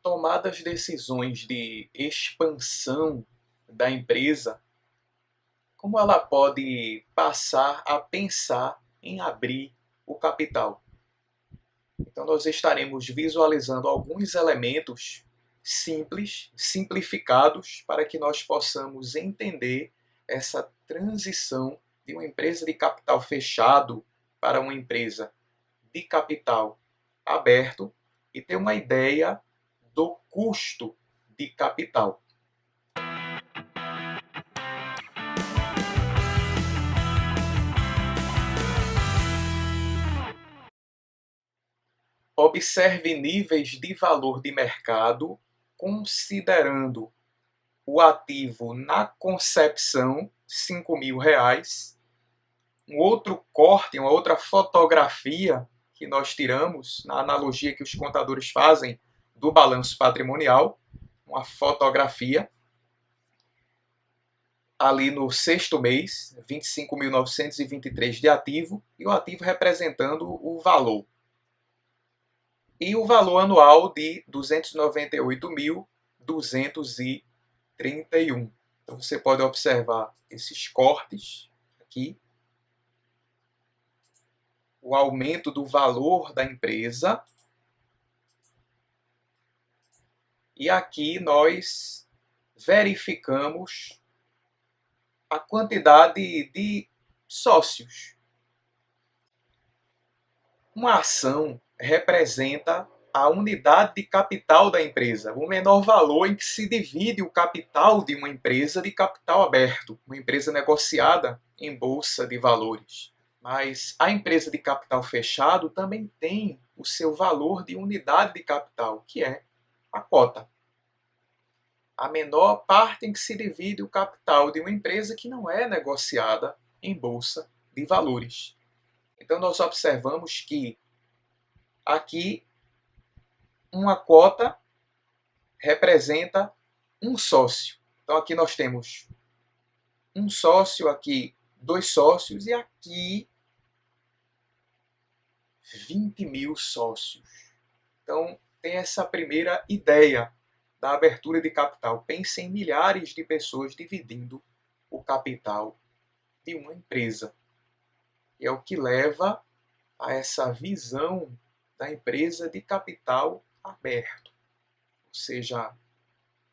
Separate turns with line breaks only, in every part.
tomadas decisões de expansão da empresa, como ela pode passar a pensar em abrir o capital? Então, nós estaremos visualizando alguns elementos simples, simplificados, para que nós possamos entender essa transição de uma empresa de capital fechado para uma empresa de capital aberto e ter uma ideia do custo de capital. Observe níveis de valor de mercado, considerando o ativo na concepção, R$ 5.000. Um outro corte, uma outra fotografia que nós tiramos, na analogia que os contadores fazem do balanço patrimonial, uma fotografia, ali no sexto mês, 25.923 de ativo, e o ativo representando o valor. E o valor anual de 298.231. Então você pode observar esses cortes aqui, o aumento do valor da empresa, e aqui nós verificamos a quantidade de sócios. Uma ação representa a unidade de capital da empresa, o menor valor em que se divide o capital de uma empresa de capital aberto, uma empresa negociada em bolsa de valores. Mas a empresa de capital fechado também tem o seu valor de unidade de capital, que é a cota. A menor parte em que se divide o capital de uma empresa que não é negociada em bolsa de valores. Então nós observamos que aqui uma cota representa um sócio. Então aqui nós temos um sócio, aqui 2 sócios e aqui 20.000 sócios. Então tem essa primeira ideia da abertura de capital. Pense em milhares de pessoas dividindo o capital de uma empresa. E é o que leva a essa visão da empresa de capital aberto, ou seja,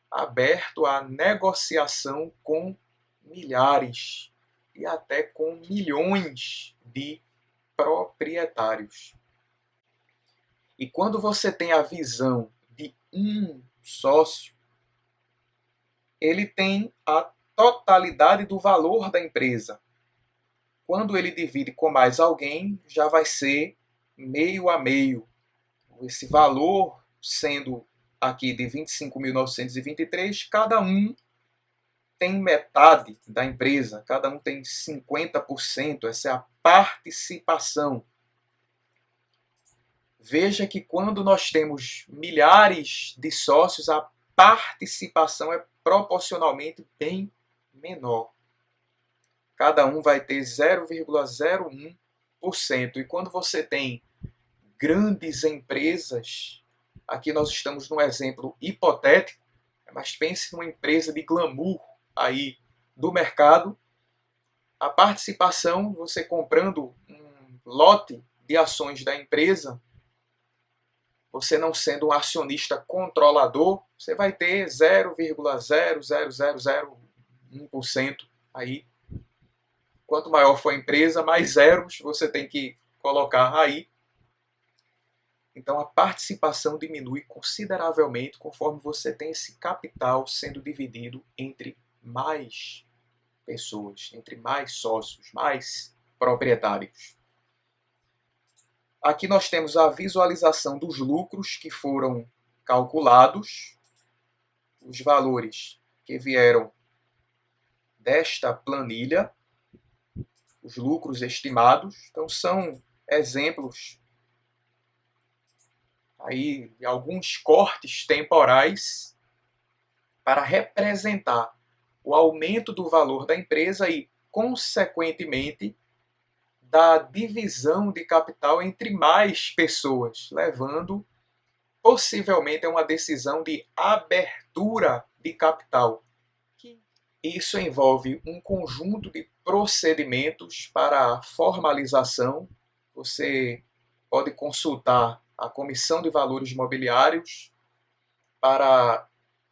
aberto à negociação com milhares e até com milhões de proprietários. E quando você tem a visão de um sócio, ele tem a totalidade do valor da empresa. Quando ele divide com mais alguém, já vai ser meio a meio. Esse valor sendo aqui de 25.923, cada um tem metade da empresa, cada um tem 50%, essa é a participação. Veja que quando nós temos milhares de sócios, a participação é proporcionalmente bem menor. Cada um vai ter 0,01%. E quando você tem grandes empresas, aqui nós estamos num exemplo hipotético, mas pense numa empresa de glamour aí do mercado, a participação, você comprando um lote de ações da empresa, você não sendo um acionista controlador, você vai ter 0,00001% aí. Quanto maior for a empresa, mais zeros você tem que colocar aí. Então a participação diminui consideravelmente conforme você tem esse capital sendo dividido entre mais pessoas, entre mais sócios, mais proprietários. Aqui nós temos a visualização dos lucros que foram calculados, os valores que vieram desta planilha, os lucros estimados. Então são exemplos aí de alguns cortes temporais para representar o aumento do valor da empresa e, consequentemente, da divisão de capital entre mais pessoas, levando possivelmente é uma decisão de abertura de capital. Isso envolve um conjunto de procedimentos para a formalização. Você pode consultar a Comissão de Valores Mobiliários para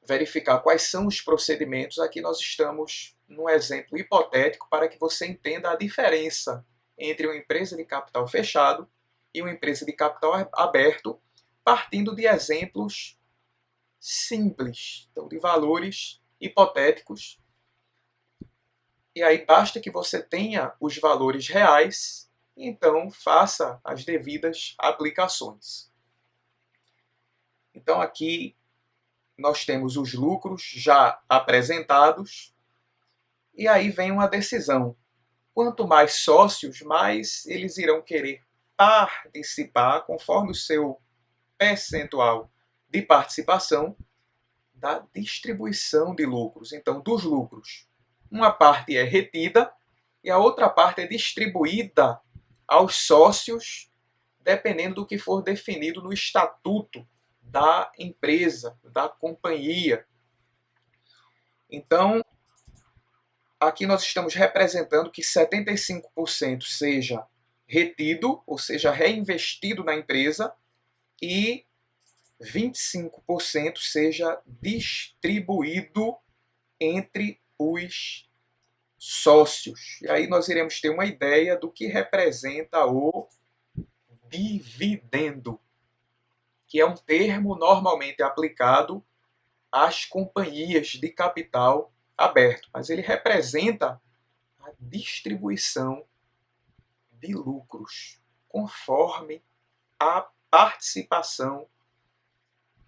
verificar quais são os procedimentos. Aqui nós estamos num exemplo hipotético para que você entenda a diferença entre uma empresa de capital fechado e uma empresa de capital aberto, partindo de exemplos simples, então de valores hipotéticos. E aí basta que você tenha os valores reais, e então faça as devidas aplicações. Então aqui nós temos os lucros já apresentados, e aí vem uma decisão. Quanto mais sócios, mais eles irão querer participar, conforme o seu percentual de participação, da distribuição de lucros. Então, dos lucros, uma parte é retida e a outra parte é distribuída aos sócios, dependendo do que for definido no estatuto da empresa, da companhia. Então, aqui nós estamos representando que 75% seja retido, ou seja, reinvestido na empresa, e 25% seja distribuído entre os sócios. E aí nós iremos ter uma ideia do que representa o dividendo, que é um termo normalmente aplicado às companhias de capital aberto, mas ele representa a distribuição de lucros conforme a participação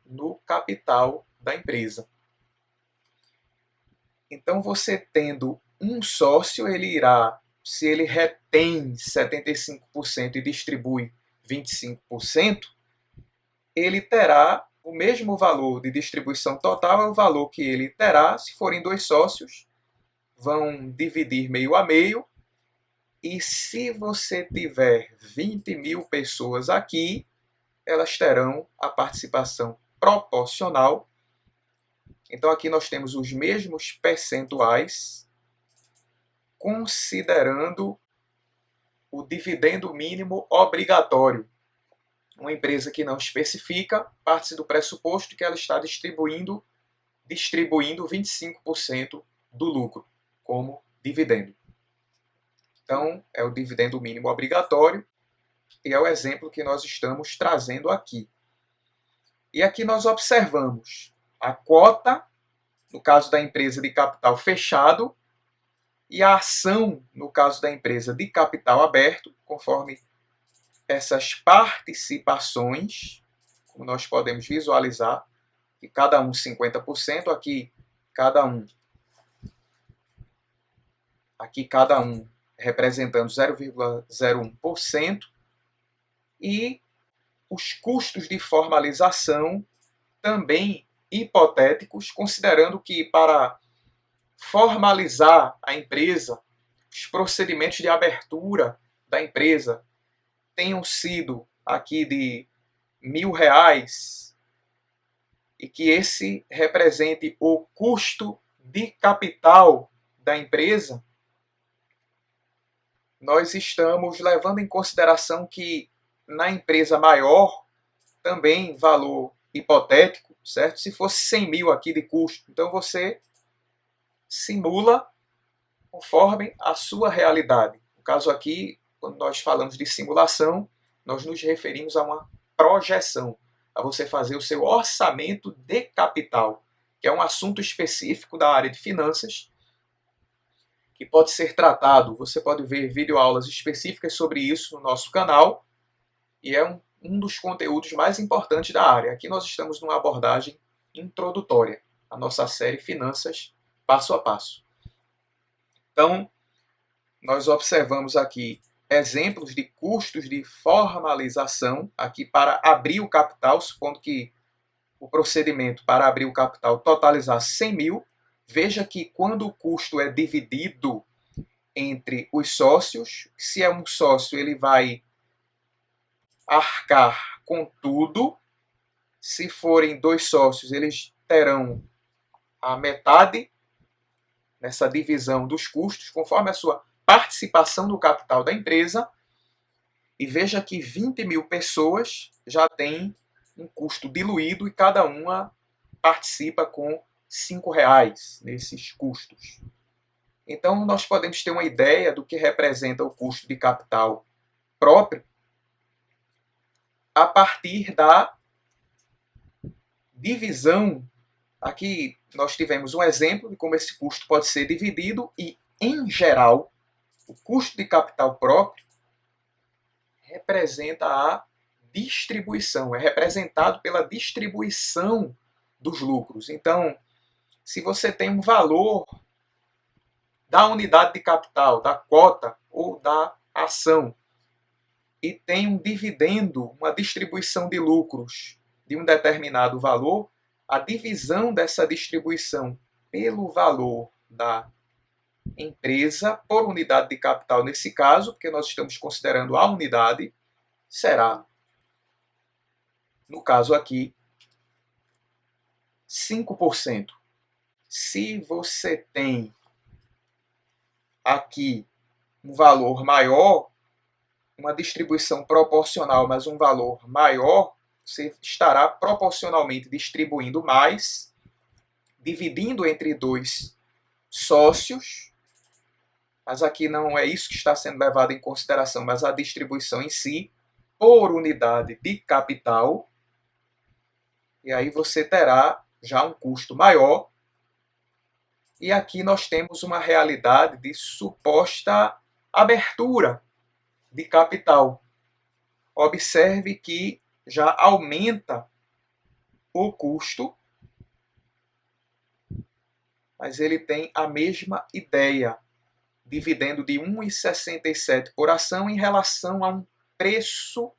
no capital da empresa. Então, você tendo um sócio, ele irá, se ele retém 75% e distribui 25%, ele terá o mesmo valor de distribuição total, é o valor que ele terá se forem dois sócios, vão dividir meio a meio, e se você tiver 20 mil pessoas aqui, elas terão a participação proporcional. Então aqui nós temos os mesmos percentuais, considerando o dividendo mínimo obrigatório. Uma empresa que não especifica, parte do pressuposto que ela está distribuindo 25% do lucro como dividendo. Então, é o dividendo mínimo obrigatório e é o exemplo que nós estamos trazendo aqui. E aqui nós observamos a cota, no caso da empresa de capital fechado, e a ação, no caso da empresa de capital aberto, conforme essas participações, como nós podemos visualizar, que cada um 50%, aqui cada um representando 0,01%, e os custos de formalização também hipotéticos, considerando que para formalizar a empresa, os procedimentos de abertura da empresa tenham sido aqui de R$ 1.000, e que esse represente o custo de capital da empresa, nós estamos levando em consideração que na empresa maior, também valor hipotético, certo? Se fosse 100 mil aqui de custo, então você simula conforme a sua realidade. No caso aqui, quando nós falamos de simulação, nós nos referimos a uma projeção, a você fazer o seu orçamento de capital, que é um assunto específico da área de finanças, que pode ser tratado, você pode ver videoaulas específicas sobre isso no nosso canal, e é um dos conteúdos mais importantes da área. Aqui nós estamos numa abordagem introdutória, a nossa série Finanças Passo a Passo. Então, nós observamos aqui exemplos de custos de formalização, aqui para abrir o capital, supondo que o procedimento para abrir o capital totalizar 100 mil, veja que quando o custo é dividido entre os sócios, se é um sócio, ele vai arcar com tudo, Se forem 2 sócios, eles terão a metade nessa divisão dos custos, conforme a sua participação no capital da empresa. E veja que 20 mil pessoas já têm um custo diluído e cada uma participa com R$ 5 nesses custos. Então, nós podemos ter uma ideia do que representa o custo de capital próprio a partir da divisão. Aqui nós tivemos um exemplo de como esse custo pode ser dividido e, em geral, o custo de capital próprio representa a distribuição, é representado pela distribuição dos lucros. Então, se você tem um valor da unidade de capital, da cota ou da ação, e tem um dividendo, uma distribuição de lucros de um determinado valor, a divisão dessa distribuição pelo valor da empresa por unidade de capital, nesse caso, porque nós estamos considerando a unidade, será, no caso aqui, 5%. Se você tem aqui um valor maior, uma distribuição proporcional, mas um valor maior, você estará proporcionalmente distribuindo mais, dividindo entre 2 sócios, mas aqui não é isso que está sendo levado em consideração, mas a distribuição em si, por unidade de capital, e aí você terá já um custo maior. E aqui nós temos uma realidade de suposta abertura de capital. Observe que já aumenta o custo, mas ele tem a mesma ideia, dividendo de 1,67 por ação em relação a um preço,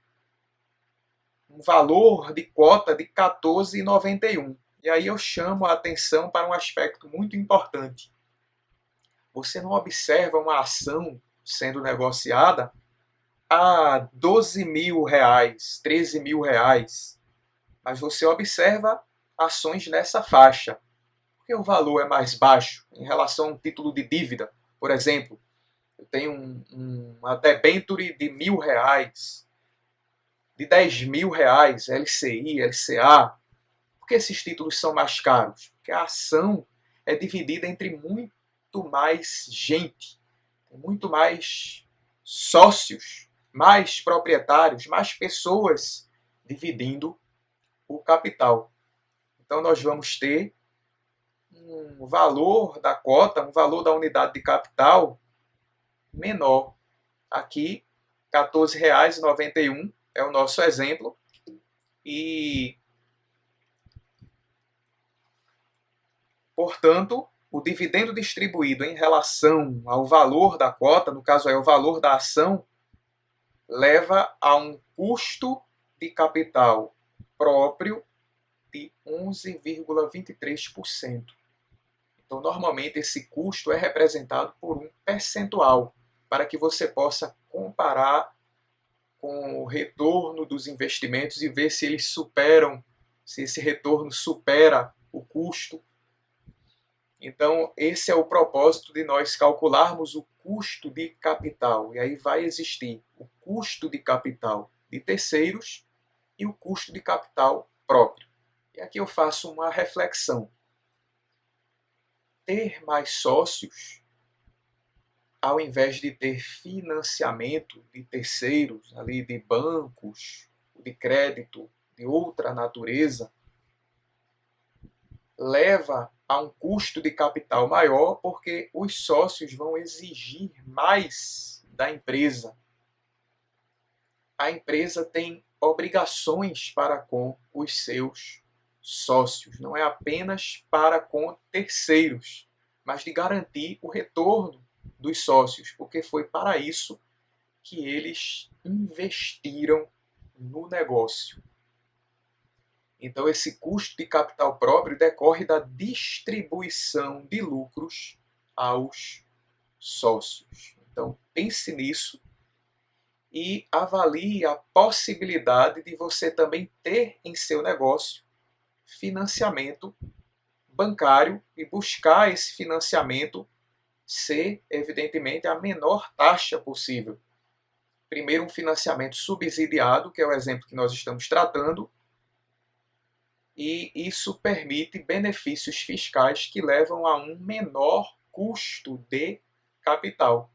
um valor de cota de 14,91. E aí eu chamo a atenção para um aspecto muito importante. Você não observa uma ação sendo negociada a R$ 12.000, R$ 13.000, mas você observa ações nessa faixa, porque o valor é mais baixo em relação a um título de dívida. Por exemplo, eu tenho uma debenture de R$ 1.000, de R$ 10.000, LCI, LCA. Por que esses títulos são mais caros? Porque a ação é dividida entre muito mais gente, muito mais sócios, mais proprietários, mais pessoas dividindo o capital. Então nós vamos ter um valor da cota, um valor da unidade de capital menor. Aqui, R$ 14,91 é o nosso exemplo. E, portanto, o dividendo distribuído em relação ao valor da cota, no caso é o valor da ação, leva a um custo de capital próprio de 11,23%. Então, normalmente, esse custo é representado por um percentual, para que você possa comparar com o retorno dos investimentos e ver se eles superam, se esse retorno supera o custo. Então, esse é o propósito de nós calcularmos o custo de capital. E aí vai existir o custo de capital de terceiros e o custo de capital próprio. E aqui eu faço uma reflexão. Ter mais sócios, ao invés de ter financiamento de terceiros, ali de bancos, de crédito, de outra natureza, leva a um custo de capital maior, porque os sócios vão exigir mais da empresa. A empresa tem obrigações para com os seus sócios, não é apenas para com terceiros, mas de garantir o retorno dos sócios, porque foi para isso que eles investiram no negócio. Então, esse custo de capital próprio decorre da distribuição de lucros aos sócios. Então, pense nisso e avalie a possibilidade de você também ter em seu negócio financiamento bancário e buscar esse financiamento ser, evidentemente, a menor taxa possível. Primeiro, um financiamento subsidiado, que é o exemplo que nós estamos tratando, e isso permite benefícios fiscais que levam a um menor custo de capital.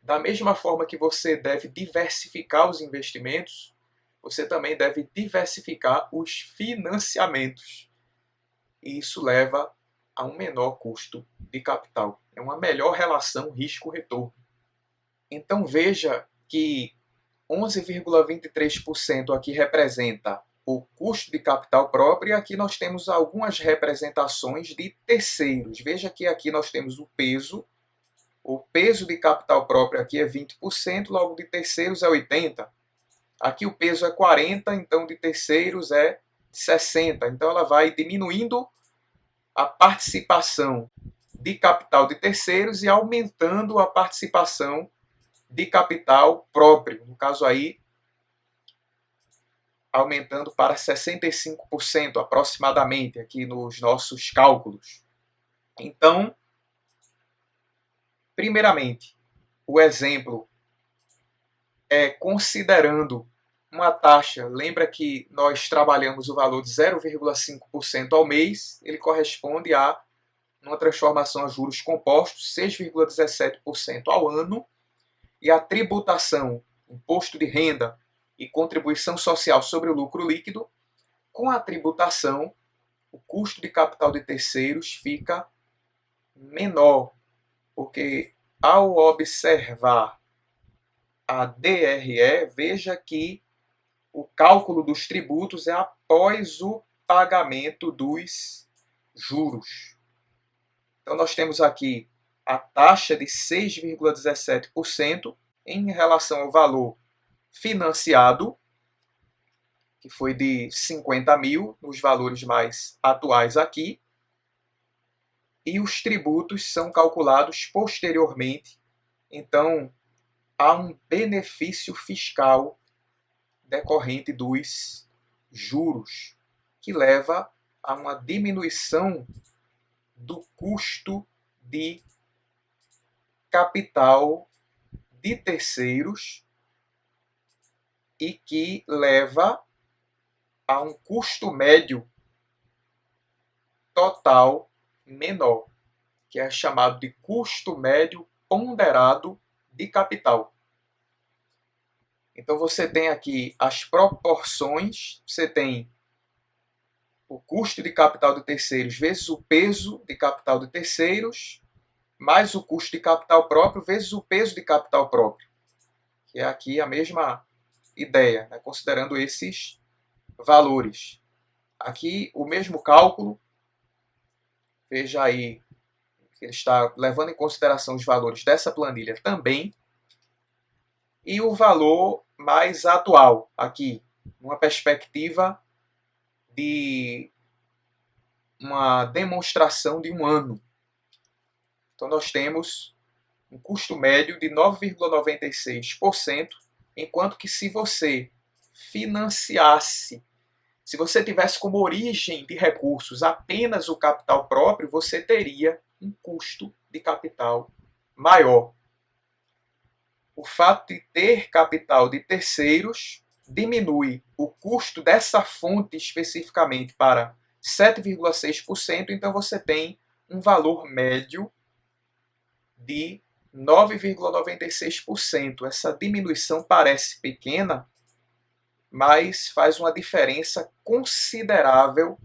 Da mesma forma que você deve diversificar os investimentos, você também deve diversificar os financiamentos. E isso leva a um menor custo de capital. É uma melhor relação risco-retorno. Então veja que 11,23% aqui representa o custo de capital próprio, e aqui nós temos algumas representações de terceiros. Veja que aqui nós temos o peso de capital próprio aqui é 20%, logo de terceiros é 80%. Aqui o peso é 40%, então de terceiros é 60%. Então ela vai diminuindo a participação de capital de terceiros e aumentando a participação de capital próprio. No caso aí, aumentando para 65% aproximadamente aqui nos nossos cálculos. Então, primeiramente, o exemplo é considerando uma taxa, lembra que nós trabalhamos o valor de 0,5% ao mês, ele corresponde a uma transformação a juros compostos, 6,17% ao ano, e a tributação, imposto de renda e contribuição social sobre o lucro líquido, com a tributação, o custo de capital de terceiros fica menor, porque ao observar a DRE, veja que o cálculo dos tributos é após o pagamento dos juros. Então nós temos aqui a taxa de 6,17% em relação ao valor financiado, que foi de 50 mil, nos valores mais atuais aqui, e os tributos são calculados posteriormente. Então, há um benefício fiscal decorrente dos juros, que leva a uma diminuição do custo de capital de terceiros e que leva a um custo médio total menor, que é chamado de custo médio ponderado de capital. Então você tem aqui as proporções, você tem o custo de capital de terceiros vezes o peso de capital de terceiros, mais o custo de capital próprio vezes o peso de capital próprio, que é aqui a mesma ideia, né, considerando esses valores. Aqui o mesmo cálculo, veja aí, ele está levando em consideração os valores dessa planilha também, e o valor mais atual, aqui, numa perspectiva de uma demonstração de um ano. Então nós temos um custo médio de 9,96%, enquanto que se você financiasse, se você tivesse como origem de recursos apenas o capital próprio, você teria um custo de capital maior. O fato de ter capital de terceiros diminui o custo dessa fonte especificamente para 7,6%, então você tem um valor médio de 9,96%. Essa diminuição parece pequena, mas faz uma diferença considerável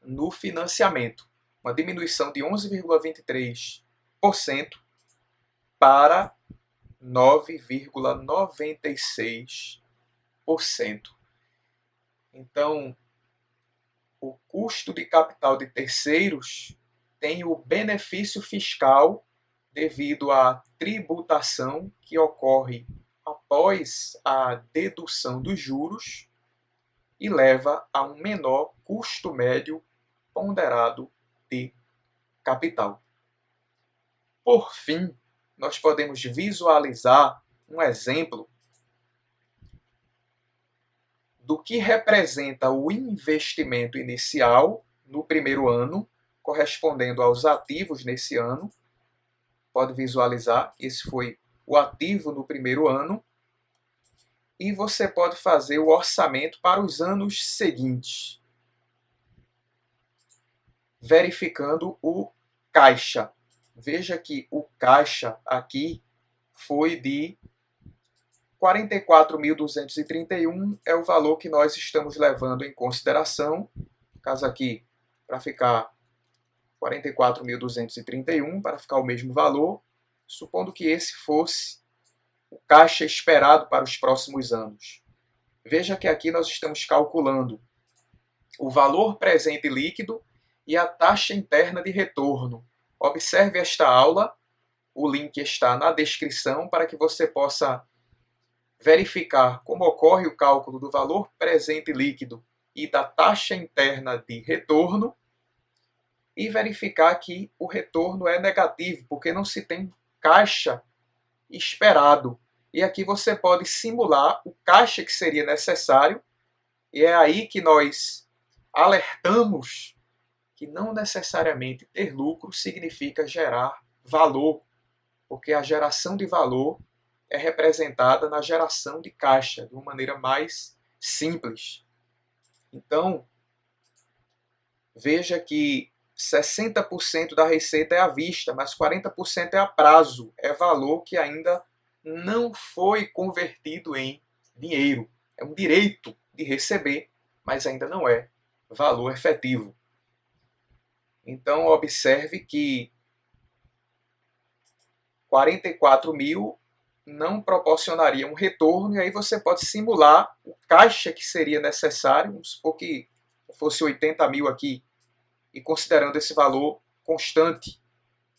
no financiamento. Uma diminuição de 11,23% para 9,96%. Então, o custo de capital de terceiros tem o benefício fiscal devido à tributação que ocorre após a dedução dos juros e leva a um menor custo médio ponderado de capital. Por fim, nós podemos visualizar um exemplo do que representa o investimento inicial no primeiro ano, correspondendo aos ativos nesse ano. Pode visualizar, esse foi o ativo no primeiro ano. E você pode fazer o orçamento para os anos seguintes, verificando o caixa. Veja que o caixa aqui foi de 44.231, é o valor que nós estamos levando em consideração. No caso aqui, para ficar 44.231, para ficar o mesmo valor, supondo que esse fosse o caixa esperado para os próximos anos. Veja que aqui nós estamos calculando o valor presente líquido e a taxa interna de retorno. Observe esta aula, o link está na descrição para que você possa verificar como ocorre o cálculo do valor presente líquido e da taxa interna de retorno e verificar que o retorno é negativo, porque não se tem caixa esperado. E aqui você pode simular o caixa que seria necessário, e é aí que nós alertamos que não necessariamente ter lucro significa gerar valor, porque a geração de valor é representada na geração de caixa, de uma maneira mais simples. Então, veja que 60% da receita é à vista, mas 40% é a prazo, é valor que ainda não foi convertido em dinheiro. É um direito de receber, mas ainda não é valor efetivo. Então, observe que 44 mil não proporcionaria um retorno, e aí você pode simular o caixa que seria necessário, vamos supor que fosse 80 mil aqui, e considerando esse valor constante,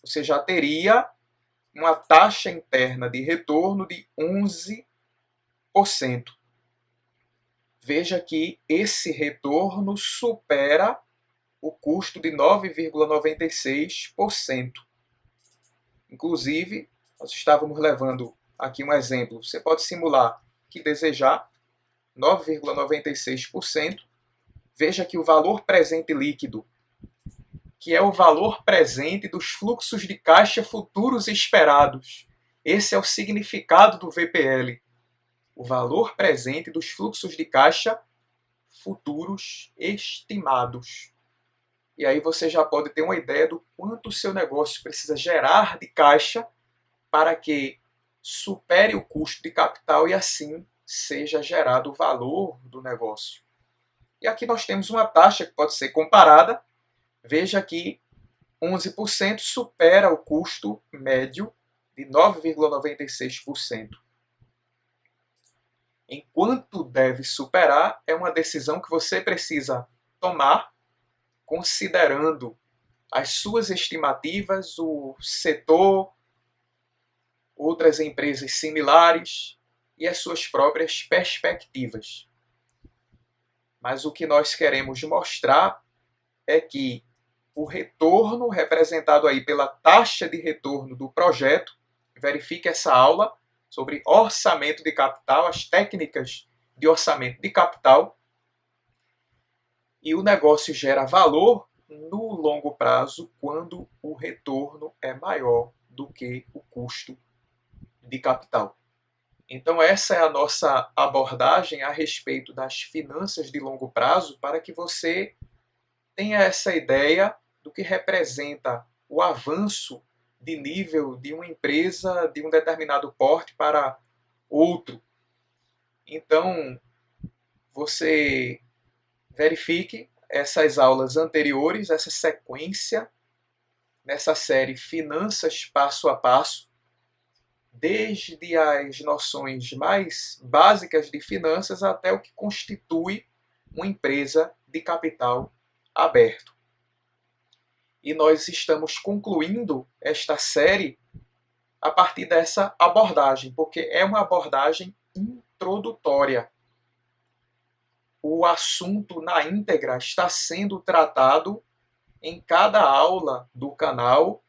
você já teria uma taxa interna de retorno de 11%. Veja que esse retorno supera o custo de 9,96%. Inclusive, nós estávamos levando aqui um exemplo. Você pode simular que desejar 9,96%. Veja que o valor presente líquido, que é o valor presente dos fluxos de caixa futuros esperados. Esse é o significado do VPL. O valor presente dos fluxos de caixa futuros estimados. E aí você já pode ter uma ideia do quanto o seu negócio precisa gerar de caixa para que supere o custo de capital e assim seja gerado o valor do negócio. E aqui nós temos uma taxa que pode ser comparada. Veja que 11% supera o custo médio de 9,96%. Enquanto deve superar, é uma decisão que você precisa tomar considerando as suas estimativas, o setor, outras empresas similares e as suas próprias perspectivas. Mas o que nós queremos mostrar é que o retorno representado aí pela taxa de retorno do projeto, verifique essa aula sobre orçamento de capital, as técnicas de orçamento de capital, e o negócio gera valor no longo prazo quando o retorno é maior do que o custo de capital. Então essa é a nossa abordagem a respeito das finanças de longo prazo, para que você tenha essa ideia do que representa o avanço de nível de uma empresa de um determinado porte para outro. Então, você verifique essas aulas anteriores, essa sequência, nessa série Finanças Passo a Passo, desde as noções mais básicas de finanças até o que constitui uma empresa de capital aberto. E nós estamos concluindo esta série a partir dessa abordagem, porque é uma abordagem introdutória. O assunto na íntegra está sendo tratado em cada aula do canal,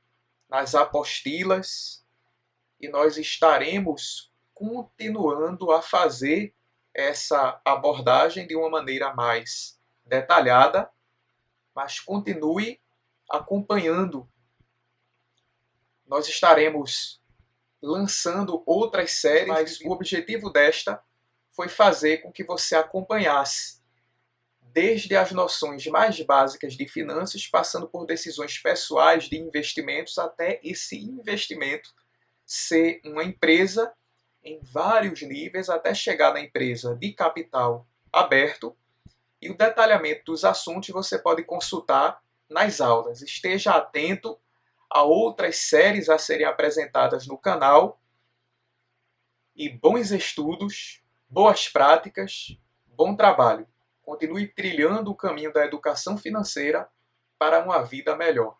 nas apostilas, e nós estaremos continuando a fazer essa abordagem de uma maneira mais detalhada, mas continue acompanhando. Nós estaremos lançando outras séries, mas o objetivo desta foi fazer com que você acompanhasse desde as noções mais básicas de finanças, passando por decisões pessoais de investimentos, até esse investimento ser uma empresa em vários níveis, até chegar na empresa de capital aberto. E o detalhamento dos assuntos você pode consultar nas aulas. Esteja atento a outras séries a serem apresentadas no canal. E bons estudos, boas práticas, bom trabalho. Continue trilhando o caminho da educação financeira para uma vida melhor.